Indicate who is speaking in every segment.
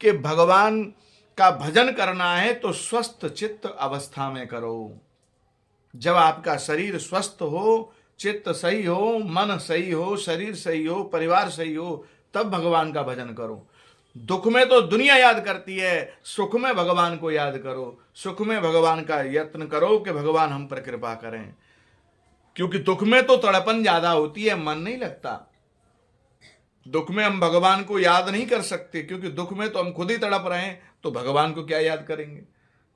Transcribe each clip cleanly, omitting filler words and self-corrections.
Speaker 1: कि भगवान का भजन करना है तो स्वस्थ चित्त अवस्था में करो। जब आपका शरीर स्वस्थ हो, चित्त सही हो, मन सही हो, शरीर सही हो, परिवार सही हो, तब भगवान का भजन करो। दुख में तो दुनिया याद करती है, सुख में भगवान को याद करो। सुख में भगवान का यत्न करो कि भगवान हम पर कृपा करें, क्योंकि दुख में तो तड़पन ज्यादा होती है, मन नहीं लगता। दुख में हम भगवान को याद नहीं कर सकते, क्योंकि दुख में तो हम खुद ही तड़प रहे हैं, तो भगवान को क्या याद करेंगे।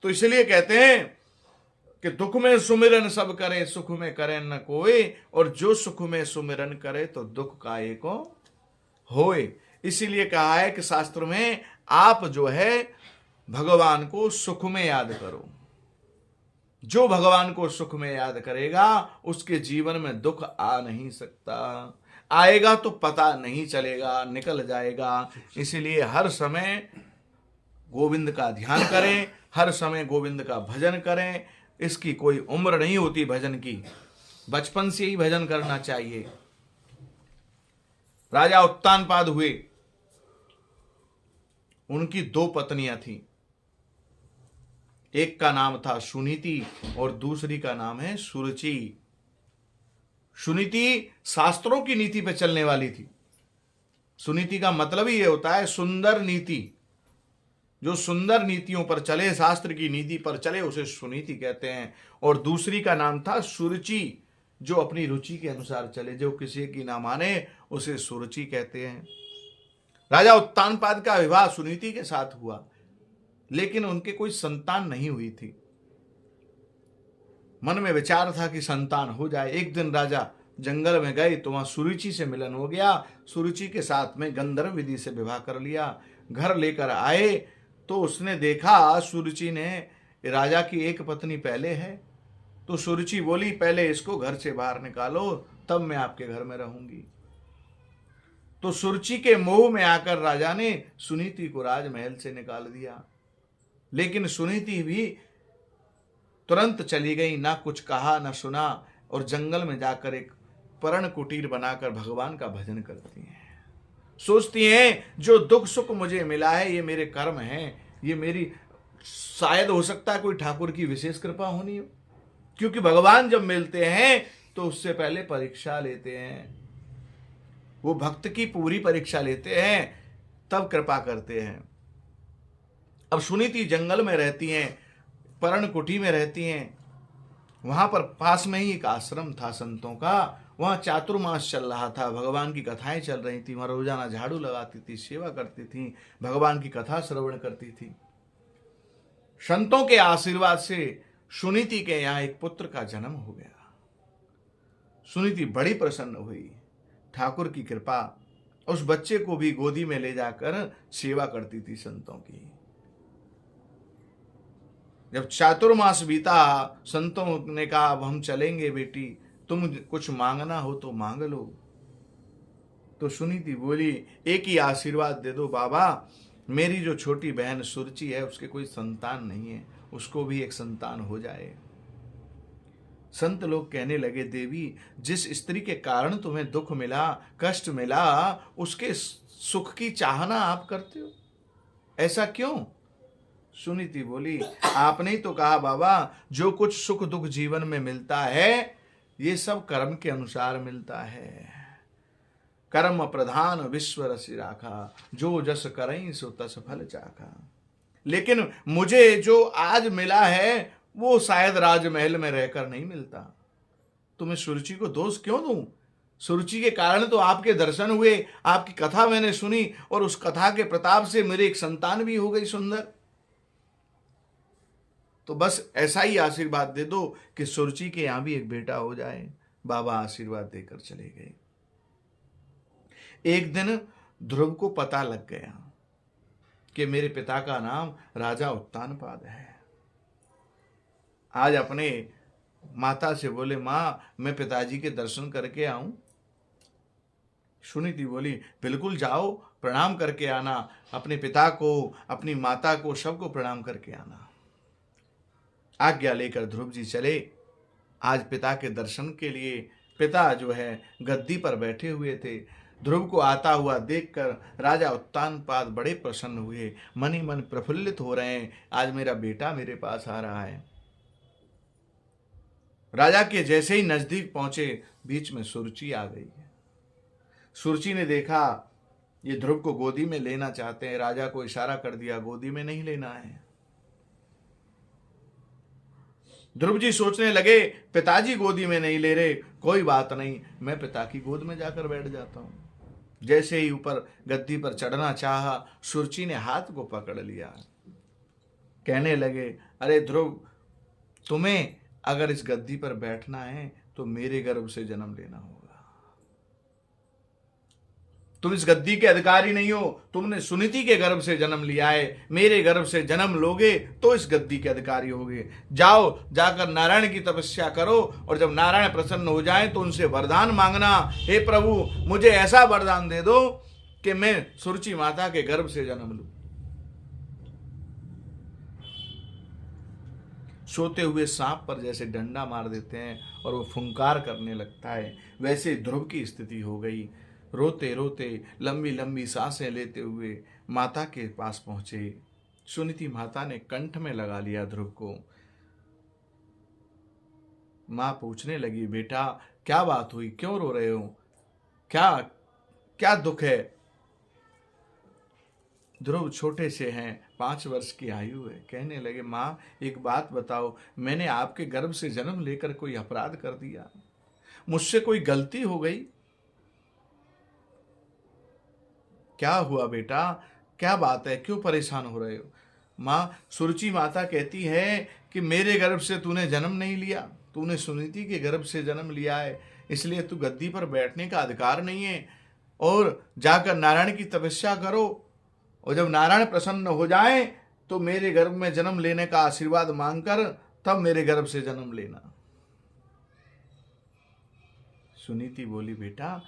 Speaker 1: तो इसलिए कहते हैं कि दुख में सुमिरन सब करे, सुख में करे न कोई, और जो सुख में सुमिरन करे तो दुख काहे को होए। इसीलिए कहा है कि शास्त्र में आप जो है भगवान को सुख में याद करो। जो भगवान को सुख में याद करेगा उसके जीवन में दुख आ नहीं सकता, आएगा तो पता नहीं चलेगा, निकल जाएगा। इसलिए हर समय गोविंद का ध्यान करें, हर समय गोविंद का भजन करें। इसकी कोई उम्र नहीं होती भजन की, बचपन से ही भजन करना चाहिए। राजा उत्तानपाद हुए, उनकी 2 पत्नियां थीं। एक का नाम था सुनीति और दूसरी का नाम है सुरुचि। सुनीति शास्त्रों की नीति पे चलने वाली थी। सुनीति का मतलब ही ये होता है सुंदर नीति। जो सुंदर नीतियों पर चले, शास्त्र की नीति पर चले, उसे सुनीति कहते हैं। और दूसरी का नाम था सुरुचि, जो अपनी रुचि के अनुसार चले, जो किसी की ना माने उसे सुरुचि कहते हैं। राजा उत्तानपाद का विवाह सुनीति के साथ हुआ, लेकिन उनके कोई संतान नहीं हुई थी। मन में विचार था कि संतान हो जाए। एक दिन राजा जंगल में गए तो वहां सुरुचि से मिलन हो गया। सुरुचि के साथ में गंधर्व विधि से विवाह कर लिया। घर लेकर आए तो उसने देखा, सुरुचि ने, राजा की एक पत्नी पहले है। तो सुरुचि बोली, पहले इसको घर से बाहर निकालो, तब मैं आपके घर में रहूंगी। तो सुरुचि के मोह में आकर राजा ने सुनीति को राजमहल से निकाल दिया। लेकिन सुनीति भी तुरंत चली गई, ना कुछ कहा ना सुना, और जंगल में जाकर एक पर्ण कुटीर बनाकर भगवान का भजन करती हैं। सोचती हैं जो दुख सुख मुझे मिला है ये मेरे कर्म हैं, ये मेरी, शायद हो सकता है कोई ठाकुर की विशेष कृपा होनी हो, क्योंकि भगवान जब मिलते हैं तो उससे पहले परीक्षा लेते हैं। वो भक्त की पूरी परीक्षा लेते हैं, तब कृपा करते हैं। अब सुनीति जंगल में रहती हैं, पर्ण कुटी में रहती हैं। वहां पर पास में ही एक आश्रम था संतों का। वहां चातुर्मास चल रहा था, भगवान की कथाएं चल रही थी। वहां रोजाना झाड़ू लगाती थी, सेवा करती थी, भगवान की कथा श्रवण करती थी। संतों के आशीर्वाद से सुनीति के यहाँ एक पुत्र का जन्म हो गया। सुनीति बड़ी प्रसन्न हुई। ठाकुर की कृपा, उस बच्चे को भी गोदी में ले जाकर सेवा करती थी संतों की। जब चातुर्मास बीता, संतों ने कहा अब हम चलेंगे बेटी, तुम कुछ मांगना हो तो मांग लो। तो सुनीति बोली, एक ही आशीर्वाद दे दो बाबा, मेरी जो छोटी बहन सुरुचि है उसके कोई संतान नहीं है, उसको भी एक संतान हो जाए। संत लोग कहने लगे, देवी जिस स्त्री के कारण तुम्हें दुख मिला, कष्ट मिला, उसके सुख की चाहना आप करते हो, ऐसा क्यों? सुनीति बोली, आपने ही तो कहा बाबा, जो कुछ सुख दुख जीवन में मिलता है ये सब कर्म के अनुसार मिलता है। कर्म प्रधान विश्व रसि राखा, जो जस करई सो तस फल चाखा। लेकिन मुझे जो आज मिला है वो शायद राजमहल में रहकर नहीं मिलता। तो मैं सुरुचि को दोष क्यों दूं? सुरुचि के कारण तो आपके दर्शन हुए, आपकी कथा मैंने सुनी, और उस कथा के प्रताप से मेरी एक संतान भी हो गई सुंदर। तो बस ऐसा ही आशीर्वाद दे दो कि सुरुचि के यहां भी एक बेटा हो जाए। बाबा आशीर्वाद देकर चले गए। एक दिन ध्रुव को पता लग गया कि मेरे पिता का नाम राजा उत्तानपाद है। आज अपने माता से बोले, मां मैं पिताजी के दर्शन करके आऊं? सुनीति बोली, बिल्कुल जाओ, प्रणाम करके आना, अपने पिता को, अपनी माता को, सबको प्रणाम करके आना। आज्ञा लेकर ध्रुव जी चले। आज पिता के दर्शन के लिए, पिता जो है गद्दी पर बैठे हुए थे। ध्रुव को आता हुआ देखकर राजा उत्तानपाद बड़े प्रसन्न हुए, मन ही मन प्रफुल्लित हो रहे हैं, आज मेरा बेटा मेरे पास आ रहा है। राजा के जैसे ही नजदीक पहुंचे, बीच में सुरुचि आ गई। सुरुचि ने देखा ये ध्रुव को गोदी में लेना चाहते हैं, राजा को इशारा कर दिया गोदी में नहीं लेना है। ध्रुव जी सोचने लगे पिताजी गोदी में नहीं ले रहे, कोई बात नहीं, मैं पिता की गोद में जाकर बैठ जाता हूं। जैसे ही ऊपर गद्दी पर चढ़ना चाहा, सुरुचि ने हाथ को पकड़ लिया। कहने लगे, अरे ध्रुव, तुम्हें अगर इस गद्दी पर बैठना है तो मेरे गर्भ से जन्म लेना होगा। तुम इस गद्दी के अधिकारी नहीं हो, तुमने सुनीति के गर्भ से जन्म लिया है, मेरे गर्भ से जन्म लोगे तो इस गद्दी के अधिकारी होगे। जाओ, जाकर नारायण की तपस्या करो, और जब नारायण प्रसन्न हो जाए तो उनसे वरदान मांगना, हे प्रभु मुझे ऐसा वरदान दे दो कि मैं सुरुचि माता के गर्भ से जन्म लूं। सोते हुए सांप पर जैसे डंडा मार देते हैं और वो फुंकार करने लगता है, वैसे ध्रुव की स्थिति हो गई। रोते रोते लंबी लंबी सांसें लेते हुए माता के पास पहुंचे। सुनीति माता ने कंठ में लगा लिया ध्रुव को। मां पूछने लगी, बेटा क्या बात हुई, क्यों रो रहे हो, क्या क्या दुख है? ध्रुव छोटे से हैं, 5 वर्ष की आयु है। कहने लगे, मां एक बात बताओ, मैंने आपके गर्भ से जन्म लेकर कोई अपराध कर दिया, मुझसे कोई गलती हो गई? क्या हुआ बेटा, क्या बात है, क्यों परेशान हो रहे हो? मां, सुरुचि माता कहती है कि मेरे गर्भ से तूने जन्म नहीं लिया, तूने सुनीति के गर्भ से जन्म लिया है, इसलिए तू गद्दी पर बैठने का अधिकार नहीं है, और जाकर नारायण की तपस्या करो, और जब नारायण प्रसन्न हो जाए तो मेरे गर्भ में जन्म लेने का आशीर्वाद मांगकर तब मेरे गर्भ से जन्म लेना। सुनीति बोली, बेटा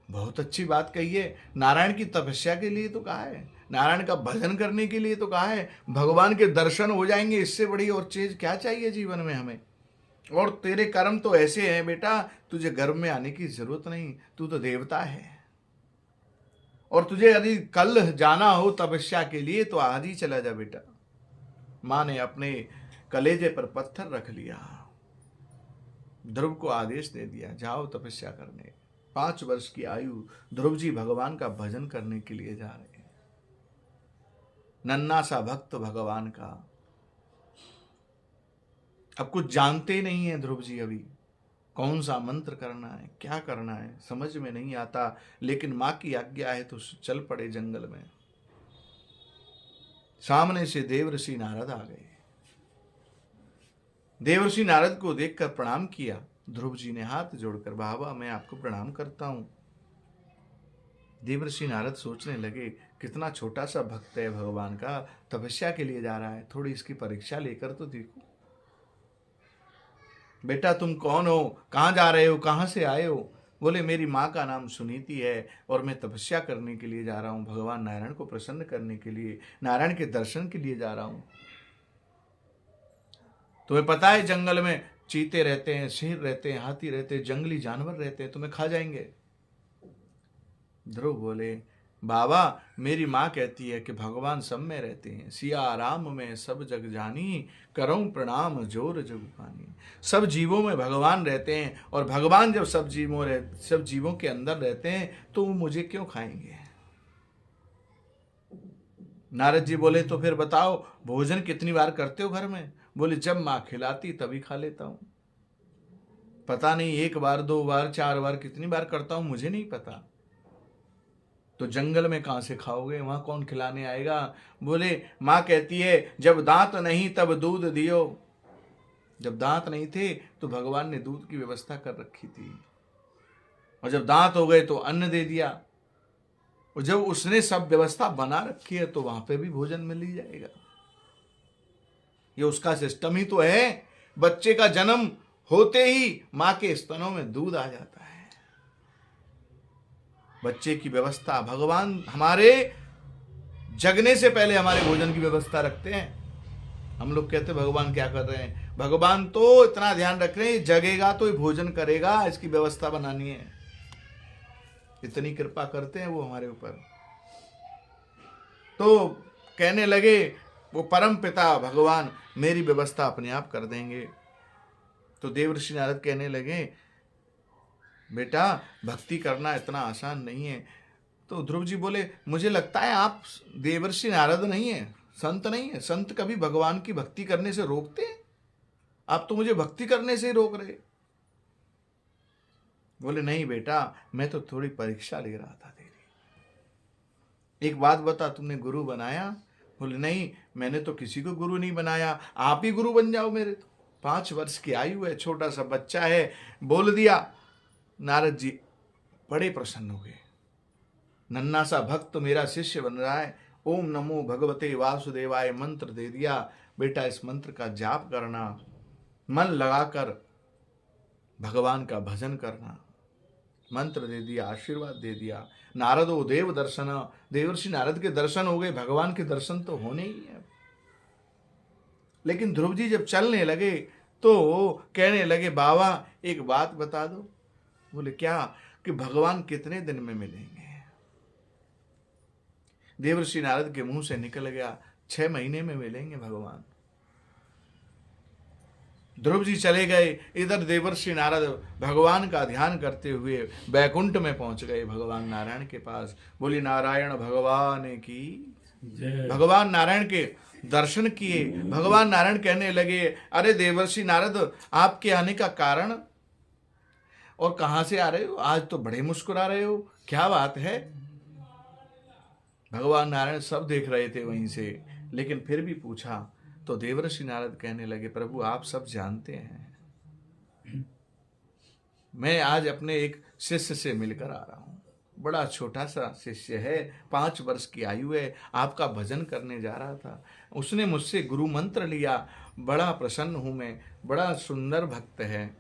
Speaker 1: बहुत अच्छी बात कही है, नारायण की तपस्या के लिए तो कहा है, नारायण का भजन करने के लिए तो कहा है, भगवान के दर्शन हो जाएंगे, इससे बड़ी और चीज क्या चाहिए जीवन में हमें? और तेरे कर्म तो ऐसे हैं बेटा, तुझे गर्भ में आने की जरूरत नहीं, तू तो देवता है, और तुझे यदि कल जाना हो तपस्या के लिए तो आज ही चला जा बेटा। मां ने अपने कलेजे पर पत्थर रख लिया, ध्रुव को आदेश दे दिया, जाओ तपस्या करने। 5 वर्ष की आयु, ध्रुव जी भगवान का भजन करने के लिए जा रहे हैं। नन्ना सा भक्त भगवान का, अब कुछ जानते नहीं है ध्रुव जी, अभी कौन सा मंत्र करना है, क्या करना है समझ में नहीं आता, लेकिन मां की आज्ञा है तो चल पड़े जंगल में। सामने से देवर्षि नारद आ गए। देवर्षि नारद को देखकर प्रणाम किया। ध्रुव जी ने हाथ जोड़कर, बाबा मैं आपको प्रणाम करता हूं। देवर्षि नारद सोचने लगे, कितना छोटा सा भक्त है भगवान का, तपस्या के लिए जा रहा है, थोड़ी इसकी परीक्षा लेकर तो देखो। बेटा तुम कौन हो, कहाँ जा रहे हो, कहाँ से आए हो? बोले, मेरी माँ का नाम सुनीति है और मैं तपस्या करने के लिए जा रहा हूँ, भगवान नारायण को प्रसन्न करने के लिए, नारायण के दर्शन के लिए जा रहा हूँ। तुम्हें पता है जंगल में चीते रहते हैं, शेर रहते हैं, हाथी रहते हैं, जंगली जानवर रहते हैं, तुम्हें खा जाएंगे। ध्रुव बोले, बाबा मेरी माँ कहती है कि भगवान सब में रहते हैं, सिया राम में सब जग जानी, करऊं प्रणाम जोर जग पानी। सब जीवों में भगवान रहते हैं, और भगवान जब सब जीवों के अंदर रहते हैं तो वो मुझे क्यों खाएंगे? नारद जी बोले, तो फिर बताओ भोजन कितनी बार करते हो घर में? बोले, जब माँ खिलाती तभी खा लेता हूं। पता नहीं 1 बार 2 बार 4 बार कितनी बार करता हूं, मुझे नहीं पता। तो जंगल में कहां से खाओगे, वहां कौन खिलाने आएगा? बोले, माँ कहती है जब दांत नहीं तब दूध दियो। जब दांत नहीं थे तो भगवान ने दूध की व्यवस्था कर रखी थी, और जब दांत हो गए तो अन्न दे दिया, और जब उसने सब व्यवस्था बना रखी है तो वहां पे भी भोजन मिल ही जाएगा। ये उसका सिस्टम ही तो है। बच्चे का जन्म होते ही मां के स्तनों में दूध आ जाता है। बच्चे की व्यवस्था भगवान हमारे जगने से पहले हमारे भोजन की व्यवस्था रखते हैं। हम लोग कहते हैं भगवान क्या कर रहे हैं, भगवान तो इतना ध्यान रख रहे हैं, जगेगा तो भोजन करेगा, इसकी व्यवस्था बनानी है। इतनी कृपा करते हैं वो हमारे ऊपर। तो कहने लगे वो परम पिता भगवान मेरी व्यवस्था अपने आप कर देंगे। तो देवर्षि नारद कहने लगे बेटा भक्ति करना इतना आसान नहीं है। तो ध्रुव जी बोले मुझे लगता है आप देवर्षि नारद नहीं है, संत नहीं है। संत कभी भगवान की भक्ति करने से रोकते हैं? आप तो मुझे भक्ति करने से ही रोक रहे। बोले नहीं बेटा मैं तो थोड़ी परीक्षा ले रहा था तेरी। एक बात बता तुमने गुरु बनाया? बोले नहीं मैंने तो किसी को गुरु नहीं बनाया, आप ही गुरु बन जाओ मेरे। तो 5 वर्ष की आयु है, छोटा सा बच्चा है, बोल दिया। नारद जी बड़े प्रसन्न हुए। नन्हा सा भक्त मेरा शिष्य बन रहा है। ओम नमो भगवते वासुदेवाय मंत्र दे दिया। बेटा इस मंत्र का जाप करना, मन लगाकर भगवान का भजन करना। मंत्र दे दिया, आशीर्वाद दे दिया। नारदो देव दर्शन, देवर्षि नारद के दर्शन हो गए। भगवान के दर्शन तो होने ही है। लेकिन ध्रुव जी जब चलने लगे तो कहने लगे बाबा एक बात बता दो। बोले क्या? कि भगवान कितने दिन में मिलेंगे? देवर्षि नारद के मुंह से निकल गया 6 महीने में मिलेंगे भगवान। ध्रुव जी चले गए। इधर देवर्षि नारद भगवान का ध्यान करते हुए बैकुंठ में पहुंच गए, भगवान नारायण के पास। बोली नारायण भगवान की जय। भगवान नारायण के दर्शन किए। भगवान नारायण कहने लगे अरे देवर्षि नारद आपके आने का कारण और कहां से आ रहे हो? आज तो बड़े मुस्कुरा रहे हो, क्या बात है? भगवान नारायण सब देख रहे थे वहीं से, लेकिन फिर भी पूछा तो देवर्षि नारद कहने लगे प्रभु आप सब जानते हैं मैं आज अपने एक शिष्य से मिलकर आ रहा हूं। बड़ा छोटा सा शिष्य है, 5 वर्ष की आयु है, आपका भजन करने जा रहा था। उसने मुझसे गुरु मंत्र लिया, बड़ा प्रसन्न हूं मैं, बड़ा सुंदर भक्त है।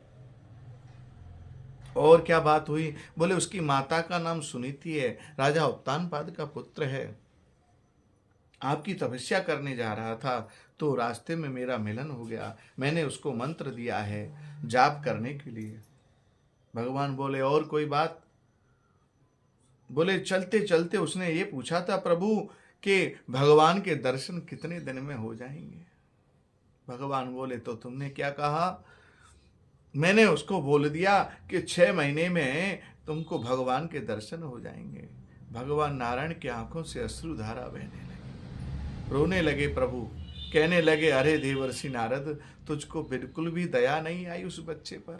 Speaker 1: और क्या बात हुई? बोले उसकी माता का नाम सुनीति है, राजा उत्तानपाद का पुत्र है। आपकी तपस्या करने जा रहा था तो रास्ते में मेरा मिलन हो गया, मैंने उसको मंत्र दिया है जाप करने के लिए। भगवान बोले और कोई बात? बोले चलते चलते उसने ये पूछा था प्रभु कि भगवान के दर्शन कितने दिन में हो जाएंगे? भगवान बोले तो तुमने क्या कहा? मैंने उसको बोल दिया कि 6 महीने में तुमको भगवान के दर्शन हो जाएंगे। भगवान नारायण की आंखों से अश्रुधारा बहने लगी, रोने लगे। प्रभु कहने लगे अरे देवर्षि नारद तुझको बिल्कुल भी दया नहीं आई उस बच्चे पर,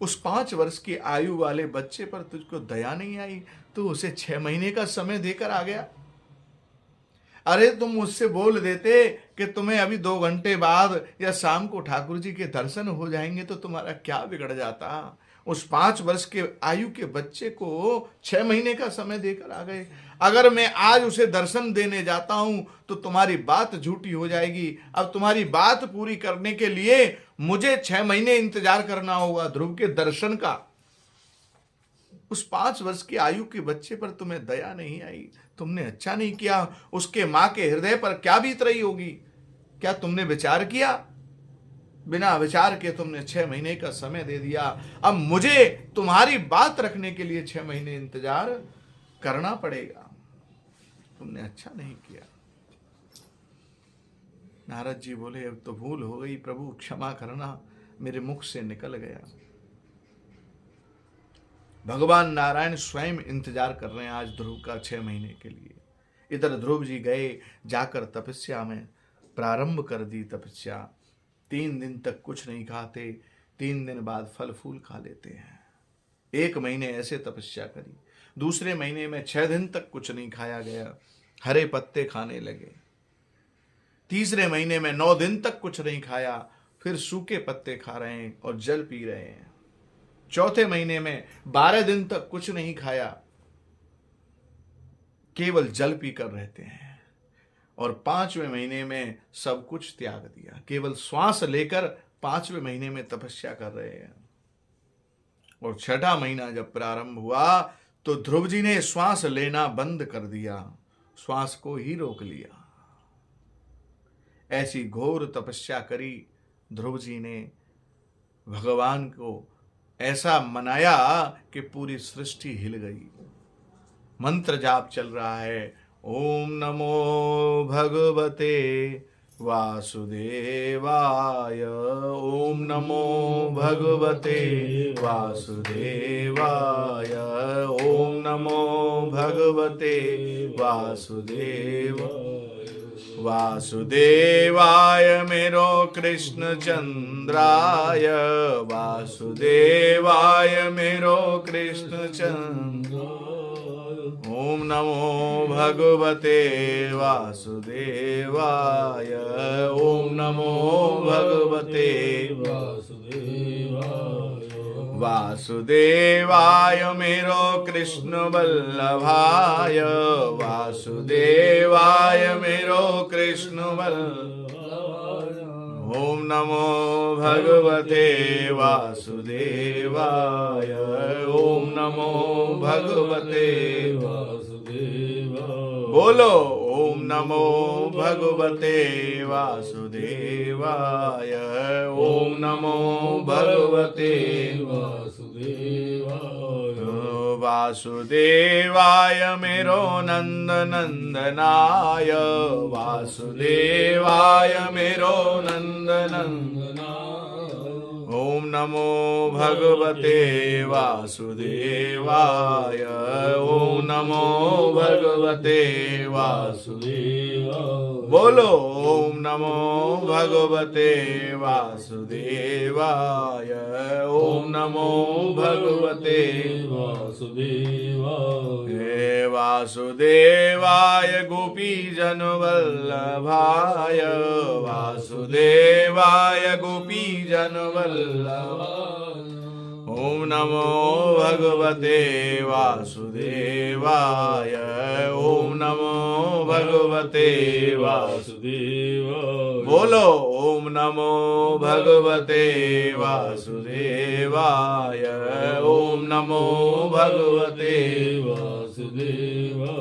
Speaker 1: उस 5 वर्ष की आयु वाले बच्चे पर तुझको दया नहीं आई, तो उसे 6 महीने का समय देकर आ गया। अरे तुम मुझसे बोल देते कि तुम्हें अभी 2 घंटे बाद या शाम को ठाकुर जी के दर्शन हो जाएंगे तो तुम्हारा क्या बिगड़ जाता। उस 5 वर्ष के आयु के बच्चे को 6 महीने का समय देकर आ गए। अगर मैं आज उसे दर्शन देने जाता हूं तो तुम्हारी बात झूठी हो जाएगी। अब तुम्हारी बात पूरी करने के लिए मुझे 6 महीने इंतजार करना होगा ध्रुव के दर्शन का। उस 5 वर्ष की आयु के बच्चे पर तुम्हें दया नहीं आई, तुमने अच्छा नहीं किया। उसके मां के हृदय पर क्या बीत रही होगी, क्या तुमने विचार किया? बिना विचार के तुमने 6 महीने का समय दे दिया। अब मुझे तुम्हारी बात रखने के लिए 6 महीने इंतजार करना पड़ेगा। तुमने अच्छा नहीं किया। नारद जी बोले अब तो भूल हो गई प्रभु, क्षमा करना, मेरे मुख से निकल गया। भगवान नारायण स्वयं इंतजार कर रहे हैं आज ध्रुव का 6 महीने के लिए। इधर ध्रुव जी गए, जाकर तपस्या में प्रारंभ कर दी तपस्या। 3 दिन तक कुछ नहीं खाते, 3 दिन बाद फल फूल खा लेते हैं। 1 महीने ऐसे तपस्या करी। दूसरे महीने में 6 दिन तक कुछ नहीं खाया गया, हरे पत्ते खाने लगे। तीसरे महीने में 9 दिन तक कुछ नहीं खाया, फिर सूखे पत्ते खा रहे हैं और जल पी रहे हैं। चौथे महीने में 12 दिन तक कुछ नहीं खाया, केवल जल पीकर रहते हैं। और 5वें महीने में सब कुछ त्याग दिया, केवल श्वास लेकर 5वें महीने में तपस्या कर रहे हैं। और 6ठा महीना जब प्रारंभ हुआ तो ध्रुव जी ने श्वास लेना बंद कर दिया, श्वास को ही रोक लिया। ऐसी घोर तपस्या करी ध्रुव जी ने, भगवान को ऐसा मनाया कि पूरी सृष्टि हिल गई। मंत्र जाप चल रहा है, ओम नमो भगवते वासुदेवाय, ओम नमो भगवते वासुदेवाय, ओम नमो भगवते वासुदेवाय मेरो कृष्ण चंद्राय, वासुदेवाय मेरो कृष्ण चंद्राय, ओम नमो भगवते वासुदेवाय, ओम नमो भगवते वासुदेवाय मेरो कृष्ण वल्लभाय, वासुदेवाय मेरो कृष्ण वल्लभाय, ओम नमो भगवते वासुदेवाय, ओम नमो भगवते वासुदेवाय। बोलो ओम नमो भगवते वासुदेवाय, ओम नमो भगवते वासुदेवाय। वासुदेवाय मेरो नंद नंदनाय, वासुदेवाय मेरो नंद नंदनाय, ओम नमो भगवते वासुदेवाय, ओम नमो भगवते वासुदेवाय। बोलो ओम नमो भगवते वासुदेवाय, ओम नमो भगवते वासुदेवाय। हे वासुदेवाय गोपीजन वल्लभाय, वासुदेवाय गोपीजन वल्लभाय, ओम नमो भगवते वासुदेवाय, ओम नमो भगवते वासुदेवाय। बोलो ओम नमो भगवते वासुदेवाय, ओम नमो भगवते वासुदेवाय।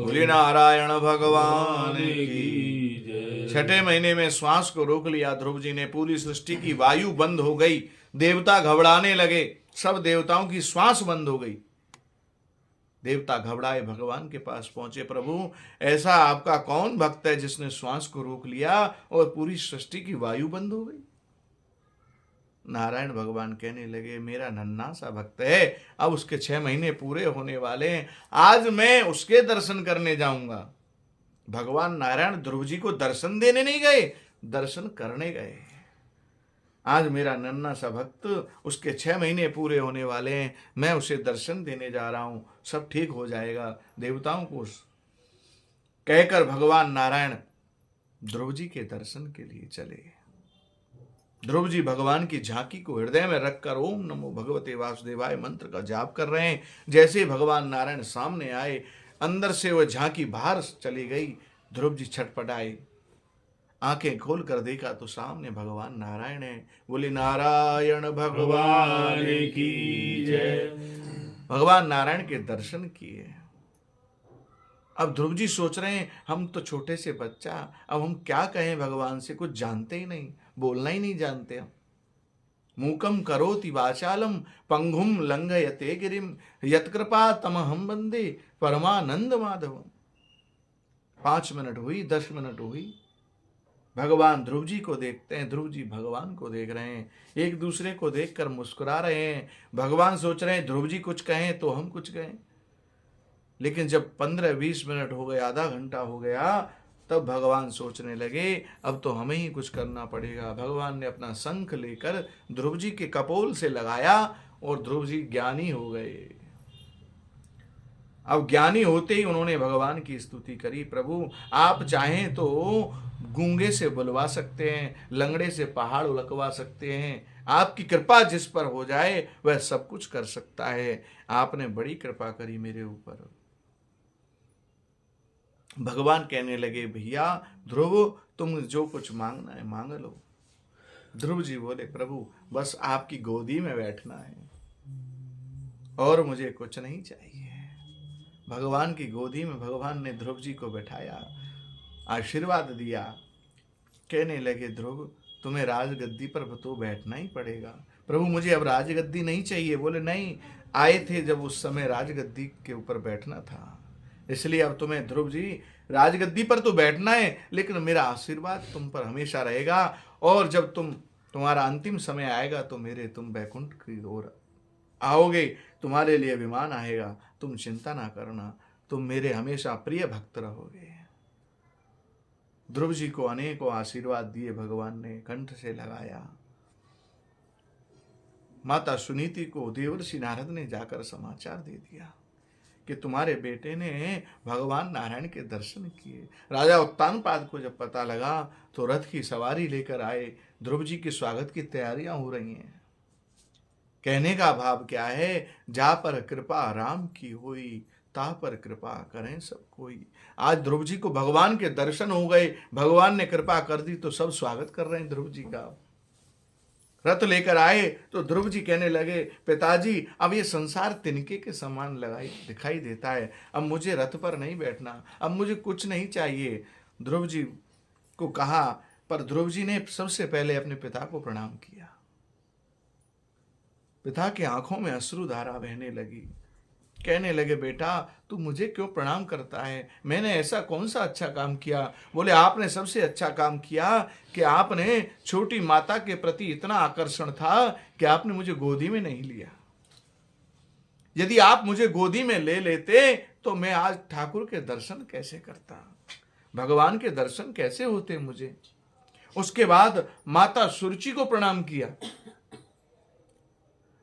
Speaker 1: बोलिए नारायण भगवान की जय। छठे महीने में श्वास को रोक लिया ध्रुव जी ने, पूरी सृष्टि की वायु बंद हो गई, देवता घबराने लगे, सब देवताओं की श्वास बंद हो गई। देवता घबराए, भगवान के पास पहुंचे, प्रभु ऐसा आपका कौन भक्त है जिसने श्वास को रोक लिया और पूरी सृष्टि की वायु बंद हो गई। नारायण भगवान कहने लगे, मेरा नन्हा सा भक्त है, अब उसके 6 महीने पूरे होने वाले हैं, आज मैं उसके दर्शन करने जाऊंगा। भगवान नारायण ध्रुव जी को दर्शन देने नहीं गए, दर्शन करने गए। आज मेरा नन्हा सा भक्त, उसके 6 महीने पूरे होने वाले हैं, मैं उसे दर्शन देने जा रहा हूं, सब ठीक हो जाएगा। देवताओं को कहकर भगवान नारायण ध्रुव जी के दर्शन के लिए चले। ध्रुव जी भगवान की झांकी को हृदय में रखकर ओम नमो भगवते वासुदेवाय मंत्र का जाप कर रहे हैं। जैसे भगवान नारायण सामने आए, अंदर से वह झांकी बाहर चली गई। ध्रुव जी छटपटाए, आंखें खोल कर देखा तो सामने भगवान नारायण है। बोले नारायण भगवान की जय। भगवान नारायण के दर्शन किए। अब ध्रुव जी सोच रहे हैं, हम तो छोटे से बच्चा, अब हम क्या कहें भगवान से, कुछ जानते ही नहीं, बोलना ही नहीं जानते हम। मूकम करोति वाचालम पंगुम लंघयते गिरिम यत्कृपा तमहम वंदे परमानंद माधवम। 5 मिनट हुई, 10 मिनट हुई, भगवान ध्रुव जी को देखते हैं, ध्रुव जी भगवान को देख रहे हैं, एक दूसरे को देखकर मुस्कुरा रहे हैं। भगवान सोच रहे हैं ध्रुव जी कुछ कहें तो हम कुछ कहें। लेकिन जब 15-20 मिनट हो गए, आधा घंटा हो गया, तब भगवान सोचने लगे अब तो हमें ही कुछ करना पड़ेगा। भगवान ने अपना शंख लेकर ध्रुव जी के कपोल से लगाया और ध्रुव जी ज्ञानी हो गए। अब ज्ञानी होते ही उन्होंने भगवान की स्तुति करी, प्रभु आप चाहें तो गूंगे से बुलवा सकते हैं, लंगड़े से पहाड़ उलकवा सकते हैं, आपकी कृपा जिस पर हो जाए वह सब कुछ कर सकता है। आपने बड़ी कृपा करी मेरे ऊपर। भगवान कहने लगे, भैया ध्रुव तुम जो कुछ मांगना है मांग लो। ध्रुव जी बोले, प्रभु बस आपकी गोदी में बैठना है और मुझे कुछ नहीं चाहिए। भगवान की गोदी में भगवान ने ध्रुव जी को बैठाया, आशीर्वाद दिया। कहने लगे, ध्रुव तुम्हें राजगद्दी पर तो बैठना ही पड़ेगा, प्रभु मुझे अब राजगद्दी नहीं चाहिए। बोले नहीं, आए थे जब उस समय राजगद्दी के ऊपर बैठना था, इसलिए अब तुम्हें ध्रुव जी राजगद्दी पर तो बैठना है, लेकिन मेरा आशीर्वाद तुम पर हमेशा रहेगा। और जब तुम्हारा अंतिम समय आएगा तो तुम बैकुंठ की ओर आओगे, तुम्हारे लिए विमान आएगा, तुम चिंता ना करना, तुम मेरे हमेशा प्रिय भक्त रहोगे। ध्रुव जी को अनेकों आशीर्वाद दिए भगवान ने, कंठ से लगाया। माता सुनीति को देवर्षि नारद ने जाकर समाचार दे दिया कि तुम्हारे बेटे ने भगवान नारायण के दर्शन किए। राजा उत्तानपाद को जब पता लगा तो रथ की सवारी लेकर आए। ध्रुव जी के स्वागत की तैयारियां हो रही हैं। कहने का भाव क्या है, जा पर कृपा राम की हुई, ता पर कृपा करें सब कोई। आज ध्रुव जी को भगवान के दर्शन हो गए, भगवान ने कृपा कर दी तो सब स्वागत कर रहे हैं ध्रुव जी का। रथ लेकर आए तो ध्रुव जी कहने लगे, पिताजी अब ये संसार तिनके के समान दिखाई देता है, अब मुझे रथ पर नहीं बैठना, अब मुझे कुछ नहीं चाहिए। ध्रुव जी को कहा, पर ध्रुव जी ने सबसे पहले अपने पिता को प्रणाम किया। पिता की आंखों में अश्रुधारा बहने लगी। कहने लगे, बेटा तू मुझे क्यों प्रणाम करता है, मैंने ऐसा कौन सा अच्छा काम किया। बोले, आपने सबसे अच्छा काम किया कि आपने छोटी माता के प्रति इतना आकर्षण था कि आपने मुझे गोदी में नहीं लिया। यदि आप मुझे गोदी में ले लेते तो मैं आज ठाकुर के दर्शन कैसे करता, भगवान के दर्शन कैसे होते मुझे। उसके बाद माता सुरुचि को प्रणाम किया।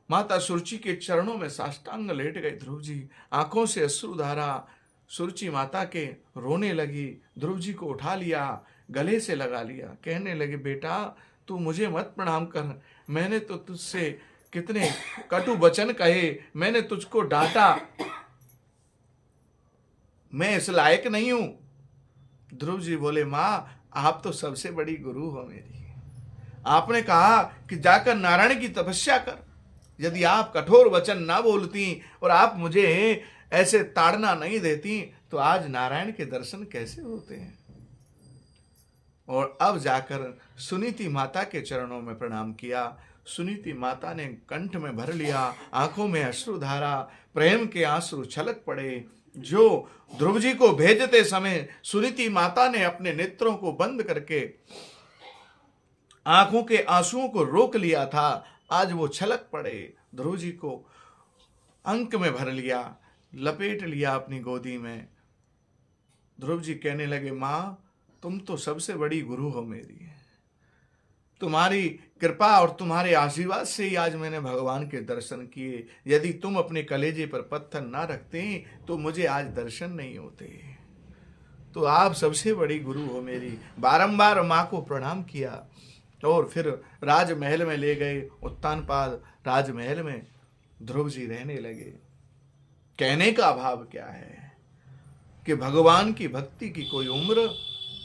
Speaker 1: माता सुरुचि के चरणों में साष्टांग लेट गए ध्रुव जी, आंखों से अश्रुधारा। सुरुचि माता के रोने लगी। ध्रुव जी को उठा लिया, गले से लगा लिया। कहने लगे, बेटा तू मुझे मत प्रणाम कर, मैंने तो तुझसे कितने कटु वचन कहे, मैंने तुझको डांटा, मैं इस लायक नहीं हूं। ध्रुव जी बोले, मां आप तो सबसे बड़ी गुरु हो मेरी, आपने कहा कि जाकर नारायण की तपस्या कर। यदि आप कठोर वचन ना बोलती और आप मुझे ऐसे ताड़ना नहीं देती तो आज नारायण के दर्शन कैसे होते हैं। और अब जाकर सुनीति माता के चरणों में प्रणाम किया। सुनीति माता ने कंठ में भर लिया, आंखों में अश्रुधारा, प्रेम के आंसू छलक पड़े। जो ध्रुव जी को भेजते समय सुनीति माता ने अपने नेत्रों को बंद करके आंखों के आंसुओं को रोक लिया था, आज वो छलक पड़े। ध्रुव जी को अंक में भर लिया, लपेट लिया अपनी गोदी में। ध्रुव जी कहने लगे, मां तुम तो सबसे बड़ी गुरु हो मेरी, तुम्हारी कृपा और तुम्हारे आशीर्वाद से ही आज मैंने भगवान के दर्शन किए। यदि तुम अपने कलेजे पर पत्थर ना रखते तो मुझे आज दर्शन नहीं होते। तो आप सबसे बड़ी गुरु हो मेरी। बारंबार माँ को प्रणाम किया और फिर राजमहल में ले गए। उत्तानपाद राजमहल में ध्रुव जी रहने लगे। कहने का भाव क्या है कि भगवान की भक्ति की कोई उम्र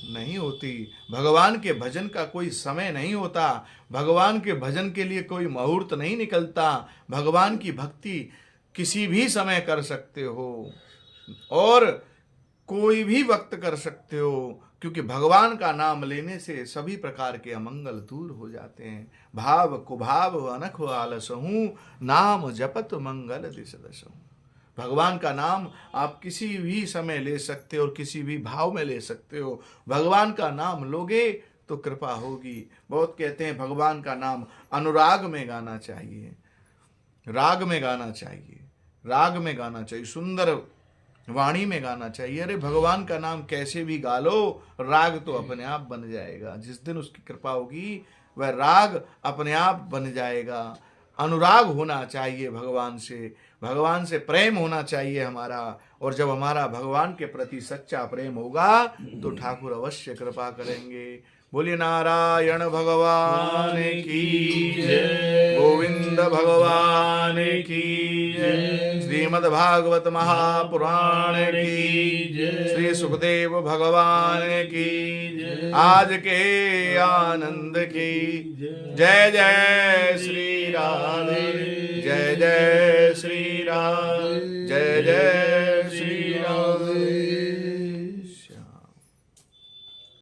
Speaker 1: नहीं होती, भगवान के भजन का कोई समय नहीं होता, भगवान के भजन के लिए कोई मुहूर्त नहीं निकलता। भगवान की भक्ति किसी भी समय कर सकते हो और कोई भी वक्त कर सकते हो, क्योंकि भगवान का नाम लेने से सभी प्रकार के अमंगल दूर हो जाते हैं। भाव कुभाव अनख आलसहूँ, नाम जपत मंगल दिस दसहूँ। भगवान का नाम आप किसी भी समय ले सकते हो और किसी भी भाव में ले सकते हो। भगवान का नाम लोगे तो कृपा होगी। बहुत कहते हैं भगवान का नाम अनुराग में गाना चाहिए, राग में गाना चाहिए, राग में गाना चाहिए, सुंदर वाणी में गाना चाहिए। अरे भगवान का नाम कैसे भी गा लो, राग तो अपने आप बन जाएगा। जिस दिन उसकी कृपा होगी वह राग अपने आप बन जाएगा। अनुराग होना चाहिए भगवान से प्रेम होना चाहिए हमारा। और जब हमारा भगवान के प्रति सच्चा प्रेम होगा तो ठाकुर अवश्य कृपा करेंगे। बोलिए नारायण भगवान की जय, गोविंद भगवान की जय, श्रीमद् भागवत महापुराण की जय, श्री सुखदेव भगवान की जय, आज के आनंद की जय। जय श्री राधे, जय जय श्री राधे, जय जय